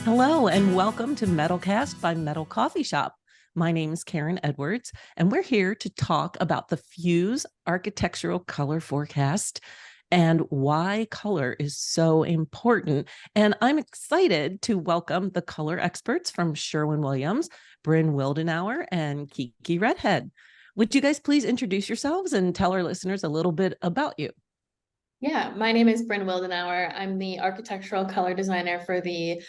Hello and welcome to Metalcast by Metal Coffee Shop. My name is Karen Edwards, and we're here to talk about the Hues architectural color forecast and why color is so important. And I'm excited to welcome the color experts from Sherwin-Williams, Brynn Wildenauer and Kiki Redhead. Would you guys please introduce yourselves and tell our listeners a little bit about you? Yeah, my name is Brynn Wildenauer. I'm the architectural color designer for the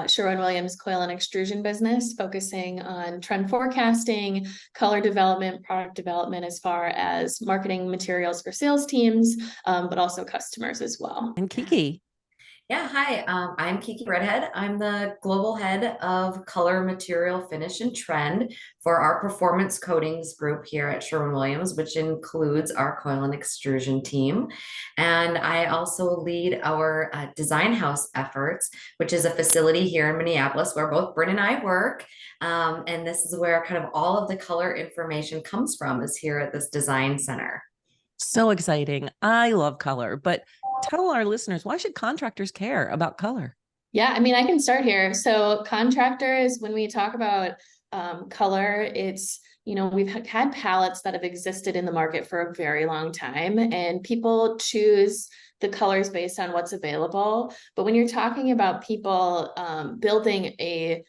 Sherwin-Williams coil and extrusion business, focusing on trend forecasting, color development, product development, as far as marketing materials for sales teams, but also customers as well. And Kiki. Yeah, hi. I'm Kiki Redhead. I'm the global head of color, material, finish, and trend for our performance coatings group here at Sherwin-Williams, which includes our coil and extrusion team. And I also lead our design house efforts, which is a facility here in Minneapolis where both Brynn and I work. And this is where kind of all of the color information comes from, is here at this design center. So exciting. I love color, but tell our listeners, why should contractors care about color? Yeah, I mean, I can start here. So contractors, when we talk about color, it's, we've had palettes that have existed in the market for a very long time, and people choose the colors based on what's available. But when you're talking about people building a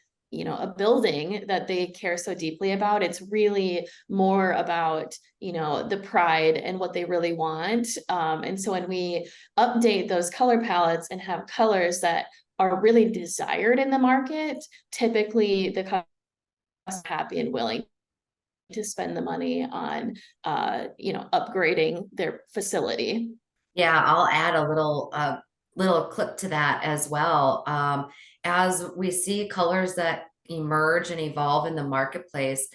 building that they care so deeply about, it's really more about, the pride and what they really want. And so when we update those color palettes and have colors that are really desired in the market, typically the customers are happy and willing to spend the money on, upgrading their facility. Yeah, I'll add a little clip to that as well. As we see colors that emerge and evolve in the marketplace,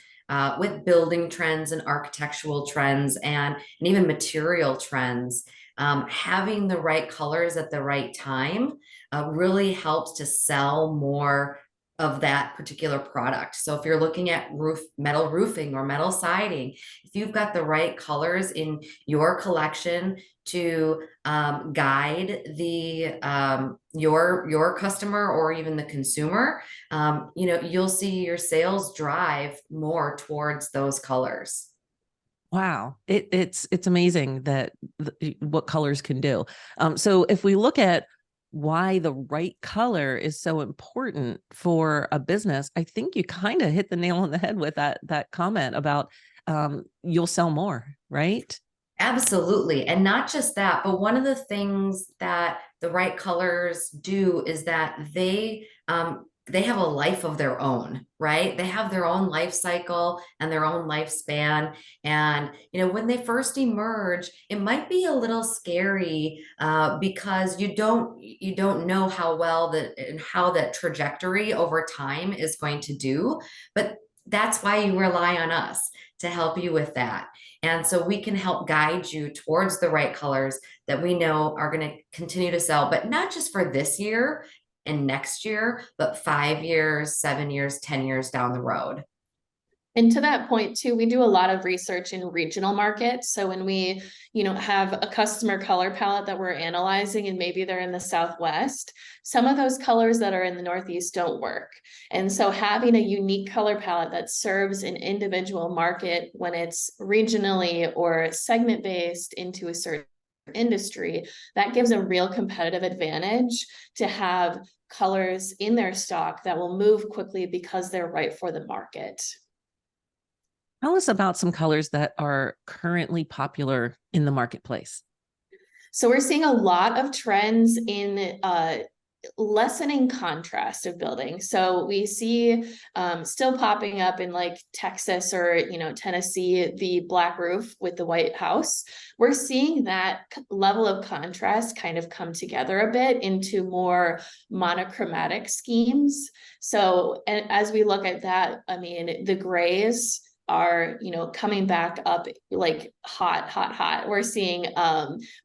with building trends and architectural trends and even material trends, having the right colors at the right time really helps to sell more of that particular product. So if you're looking at metal roofing or metal siding, if you've got the right colors in your collection to guide the your customer or even the consumer, you'll see your sales drive more towards those colors. Wow, it's amazing that what colors can do. So if we look at why the right color is so important for a business, I think you kind of hit the nail on the head with that comment about you'll sell more, right? Absolutely. And not just that, but one of the things that the right colors do is that they have a life of their own, right? They have their own life cycle and their own lifespan. And, when they first emerge, it might be a little scary because you don't know how well that and how that trajectory over time is going to do. But that's why you rely on us to help you with that. And so we can help guide you towards the right colors that we know are going to continue to sell, but not just for this year and next year, but 5 years, 7 years, 10 years down the road. And to that point too, we do a lot of research in regional markets. So when we, have a customer color palette that we're analyzing, and maybe they're in the Southwest, some of those colors that are in the Northeast don't work. And so having a unique color palette that serves an individual market when it's regionally or segment based into a certain industry, that gives a real competitive advantage to have colors in their stock that will move quickly because they're right for the market. Tell us about some colors that are currently popular in the marketplace. So we're seeing a lot of trends in lessening contrast of buildings. So we see still popping up in like Texas or Tennessee, the black roof with the white house. We're seeing that level of contrast kind of come together a bit into more monochromatic schemes. So and as we look at that, I mean, the grays are coming back up like hot. We're seeing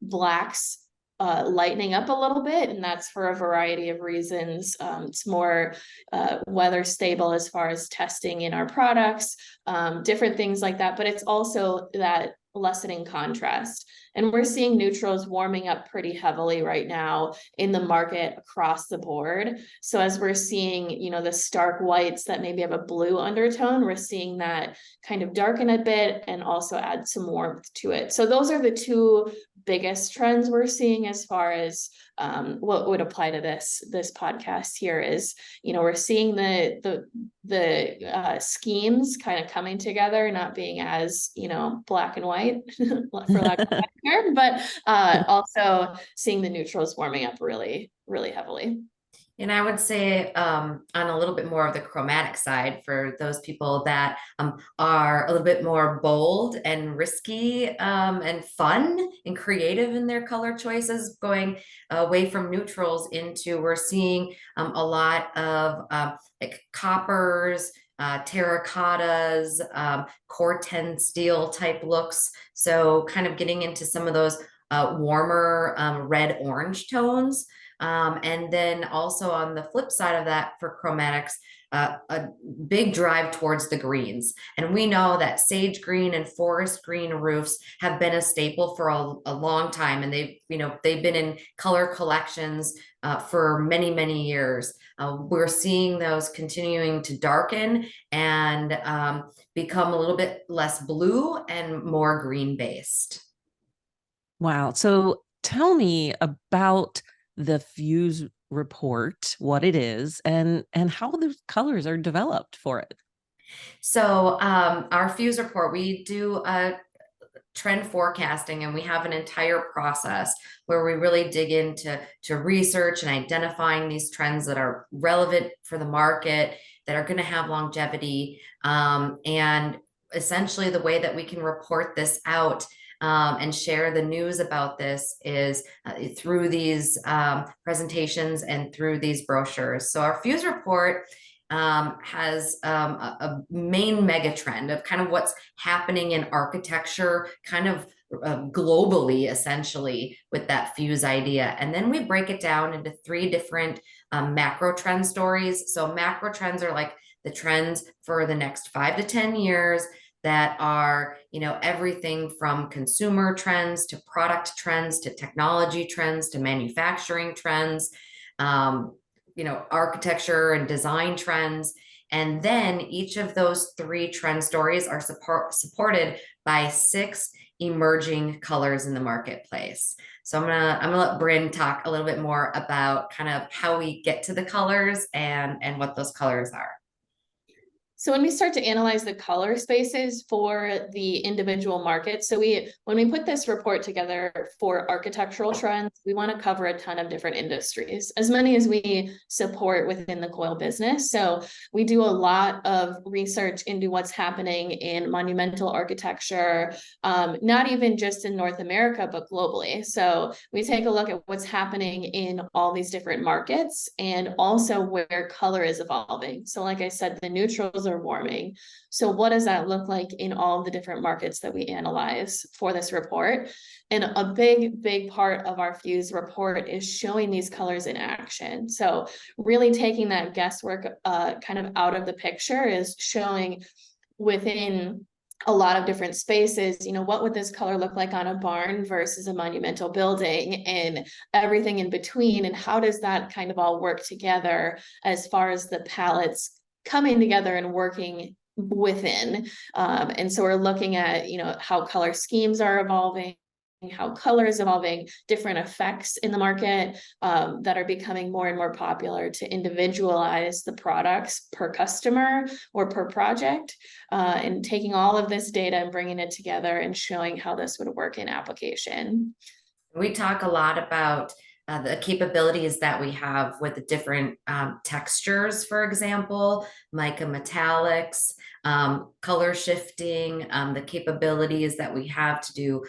blacks lightening up a little bit, and that's for a variety of reasons. It's more weather stable as far as testing in our products, different things like that, but it's also that lessening contrast. And we're seeing neutrals warming up pretty heavily right now in the market across the board. So as we're seeing, you know, the stark whites that maybe have a blue undertone, we're seeing that kind of darken a bit and also add some warmth to it. So those are the two biggest trends we're seeing as far as what would apply to this podcast here is, you know, we're seeing the schemes kind of coming together, not being as, you know, black and white for lack of a better term, but also seeing the neutrals warming up really, really heavily. And I would say on a little bit more of the chromatic side for those people that are a little bit more bold and risky and fun and creative in their color choices, going away from neutrals into, we're seeing a lot of like coppers, terracottas, Corten steel type looks. So kind of getting into some of those warmer red orange tones. And then also on the flip side of that for chromatics, a big drive towards the greens. And we know that sage green and forest green roofs have been a staple for a long time. And they've been in color collections for many, many years. We're seeing those continuing to darken and become a little bit less blue and more green based. Wow. So tell me about the Hues report, what it is, and how the colors are developed for it. So our Hues report, we do a trend forecasting, and we have an entire process where we really dig into research and identifying these trends that are relevant for the market, that are going to have longevity. And essentially the way that we can report this out and share the news about this is through these presentations and through these brochures. So our Hues report has a main mega trend of kind of what's happening in architecture, kind of globally, essentially, with that Hues idea. And then we break it down into 3 different macro trend stories. So macro trends are like the trends for the next 5 to 10 years that are, everything from consumer trends to product trends to technology trends to manufacturing trends, architecture and design trends. And then each of those 3 trend stories are supported by 6 emerging colors in the marketplace. So I'm gonna let Brynn talk a little bit more about kind of how we get to the colors and what those colors are. So when we start to analyze the color spaces for the individual markets, so when we put this report together for architectural trends, we want to cover a ton of different industries, as many as we support within the coil business. So we do a lot of research into what's happening in monumental architecture, not even just in North America, but globally. So we take a look at what's happening in all these different markets and also where color is evolving. So like I said, the neutrals are warming. So what does that look like in all the different markets that we analyze for this report? And a big part of our Hues report is showing these colors in action. So really taking that guesswork kind of out of the picture is showing within a lot of different spaces, what would this color look like on a barn versus a monumental building and everything in between, and how does that kind of all work together as far as the palettes coming together and working within. And so we're looking at, how color schemes are evolving, how color is evolving, different effects in the market that are becoming more and more popular to individualize the products per customer or per project, and taking all of this data and bringing it together and showing how this would work in application. We talk a lot about the capabilities that we have with the different textures, for example, mica metallics, color shifting, the capabilities that we have to do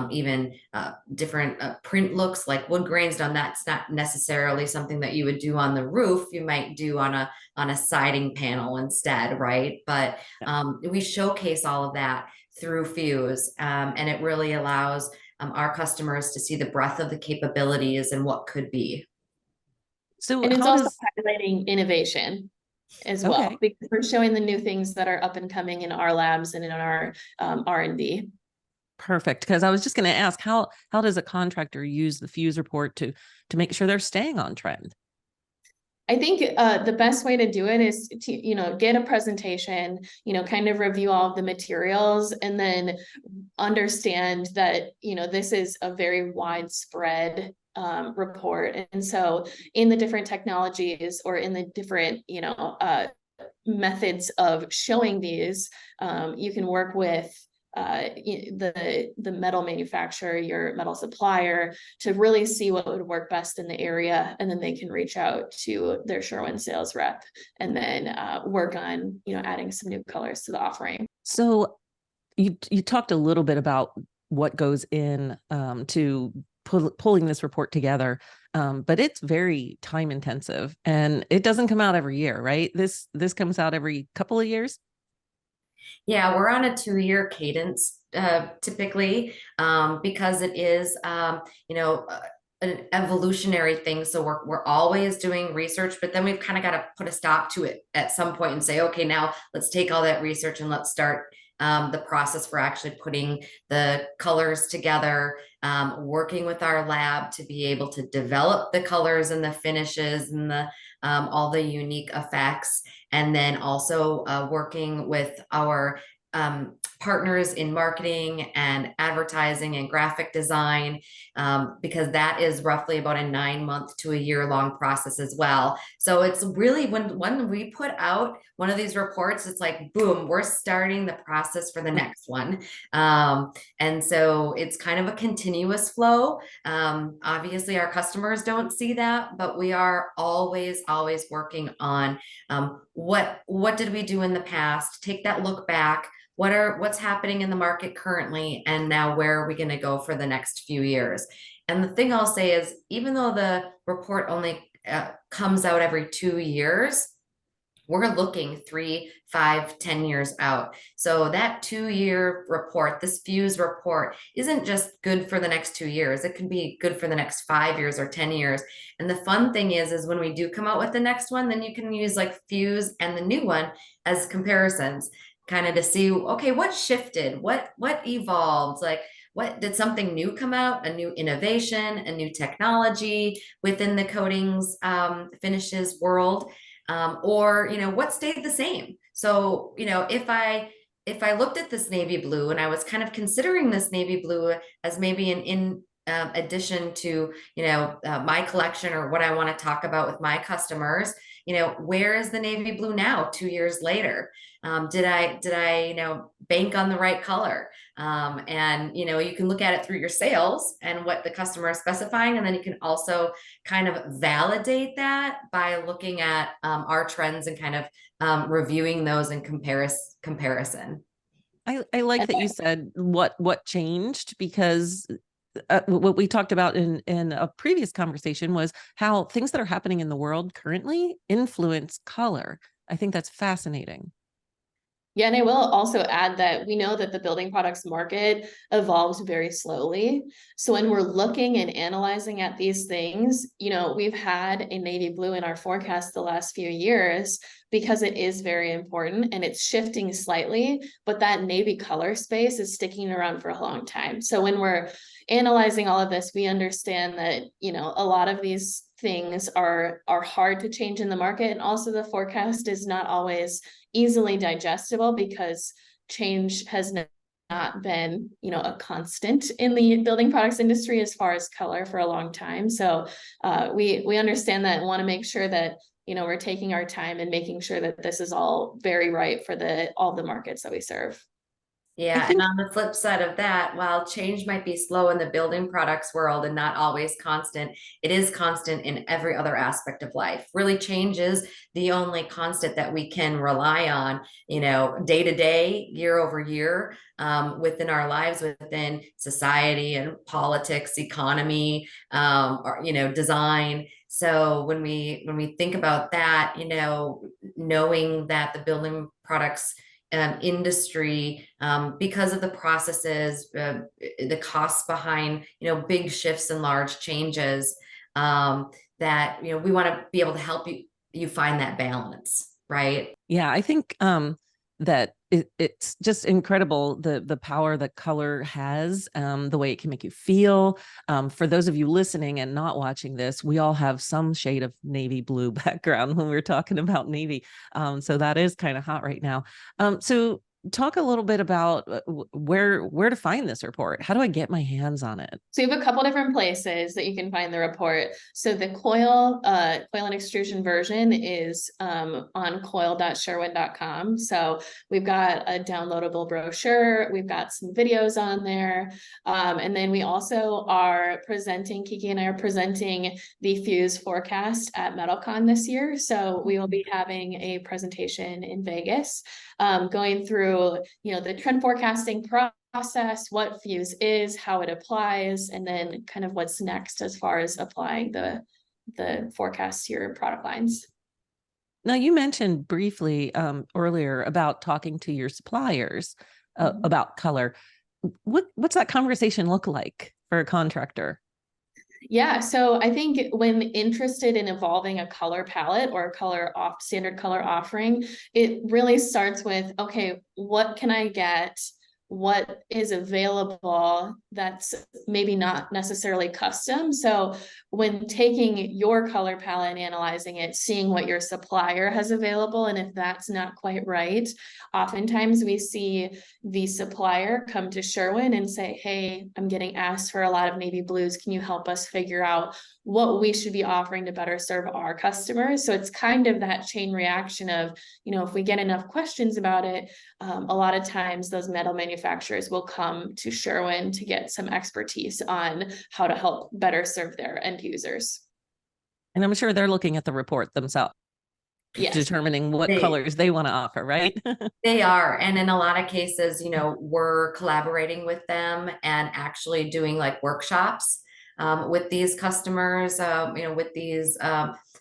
even different print looks like wood grains. Now that's not necessarily something that you would do on the roof. You might do on a siding panel instead, right? But we showfcase all of that through Hues, and it really allows our customers to see the breadth of the capabilities and what could be. So And it's how also does, highlighting innovation as well, okay, because we're showing the new things that are up and coming in our labs and in our R&D. perfect. Because I was just going to ask, how does a contractor use the Fuse report to make sure they're staying on trend? I think the best way to do it is to, get a presentation, kind of review all of the materials, and then understand that, this is a very widespread report. And so in the different technologies or in the different, methods of showing these, you can work with the metal manufacturer, your metal supplier, to really see what would work best in the area, and then they can reach out to their Sherwin sales rep and then work on adding some new colors to the offering. So you talked a little bit about what goes in to pulling this report together, but it's very time intensive, and it doesn't come out every year, right? This comes out every couple of years. Yeah, we're on a 2-year cadence typically, because it is, an evolutionary thing. So we're always doing research, but then we've kind of got to put a stop to it at some point and say, okay, now let's take all that research and let's start the process for actually putting the colors together, working with our lab to be able to develop the colors and the finishes and the all the unique effects, and then also working with our partners in marketing and advertising and graphic design, because that is roughly about a 9-month to a year-long process as well. So it's really when we put out one of these reports, it's like, boom, we're starting the process for the next one. And so it's kind of a continuous flow. Obviously, our customers don't see that, but we are always working on what did we do in the past? Take that look back. What's happening in the market currently, and now where are we going to go for the next few years? And the thing I'll say is, even though the report only comes out every 2 years, we're looking 3, 5, 10 years out. So that 2-year report, this Fuse report, isn't just good for the next 2 years. It can be good for the next 5 years or 10 years. And the fun thing is when we do come out with the next one, then you can use like Fuse and the new one as comparisons, kind of to see, okay, what shifted, what evolved, like what did something new come out, a new innovation, a new technology within the coatings finishes world, or what stayed the same. So if I looked at this navy blue and I was kind of considering this navy blue as maybe an in addition to my collection or what I want to talk about with my customers, where is the navy blue now 2 years later? Did I bank on the right color? And you can look at it through your sales and what the customer is specifying, and then you can also kind of validate that by looking at our trends and kind of reviewing those in comparison. I like that you said what changed, because what we talked about in a previous conversation was how things that are happening in the world currently influence color. I think that's fascinating. Yeah, and I will also add that we know that the building products market evolves very slowly. So when we're looking and analyzing at these things, we've had a navy blue in our forecast the last few years because it is very important and it's shifting slightly, but that navy color space is sticking around for a long time. So when we're analyzing all of this, we understand that, a lot of these things are hard to change in the market. And also the forecast is not always easily digestible because change has not been, a constant in the building products industry as far as color for a long time. So we understand that and want to make sure that, we're taking our time and making sure that this is all very right for all the markets that we serve. Yeah, and on the flip side of that, while change might be slow in the building products world and not always constant, it is constant in every other aspect of life. Really, change is the only constant that we can rely on, day to day, year over year, within our lives, within society and politics, economy, or design. So when we think about that, knowing that the building products industry, because of the processes, the costs behind, big shifts and large changes, that, we want to be able to help you find that balance, right? Yeah, I think that it's just incredible the power that color has, the way it can make you feel. For those of you listening and not watching this, we all have some shade of navy blue background when we're talking about navy. So that is kind of hot right now. So talk a little bit about where to find this report. How do I get my hands on it? So you have a couple different places that you can find the report. So the coil and extrusion version is on coil.sherwin.com. So we've got a downloadable brochure. We've got some videos on there. And then we also are presenting, Kiki and I are presenting the Hues forecast at MetalCon this year. So we will be having a presentation in Vegas, going through, the trend forecasting process, what Hues is, how it applies, and then kind of what's next as far as applying the forecast to your product lines. Now, you mentioned briefly earlier about talking to your suppliers about color. What's that conversation look like for a contractor? Yeah, so I think when interested in evolving a color palette or a standard color offering, it really starts with, okay, what can I get? What is available that's maybe not necessarily custom? So when taking your color palette and analyzing it, seeing what your supplier has available, and if that's not quite right, oftentimes we see the supplier come to Sherwin and say, hey, I'm getting asked for a lot of navy blues. Can you help us figure out what we should be offering to better serve our customers? So it's kind of that chain reaction of, if we get enough questions about it, a lot of times those metal manufacturers will come to Sherwin to get some expertise on how to help better serve their end users. And I'm sure they're looking at the report themselves, Yes. determining what colors they want to offer, right? They are. And in a lot of cases, we're collaborating with them and actually doing like workshops with these customers, with these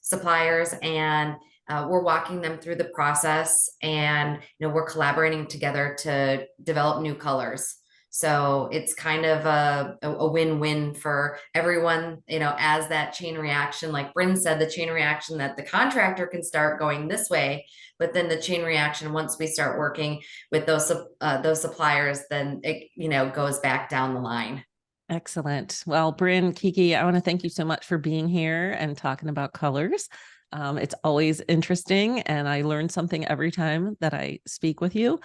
suppliers, and we're walking them through the process, and we're collaborating together to develop new colors. So it's kind of a win-win for everyone, as that chain reaction, like Brynn said, the chain reaction that the contractor can start going this way, but then the chain reaction, once we start working with those suppliers, then it, goes back down the line. Excellent. Well, Brynn, Kiki, I want to thank you so much for being here and talking about colors. It's always interesting, and I learn something every time that I speak with you.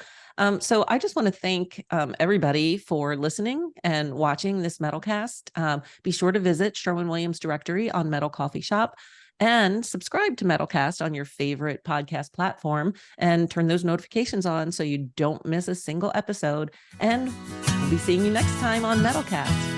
So I just want to thank everybody for listening and watching this Metalcast. Be sure to visit Sherwin-Williams directory on Metal Coffee Shop and subscribe to Metalcast on your favorite podcast platform and turn those notifications on so you don't miss a single episode. And we'll be seeing you next time on Metalcast.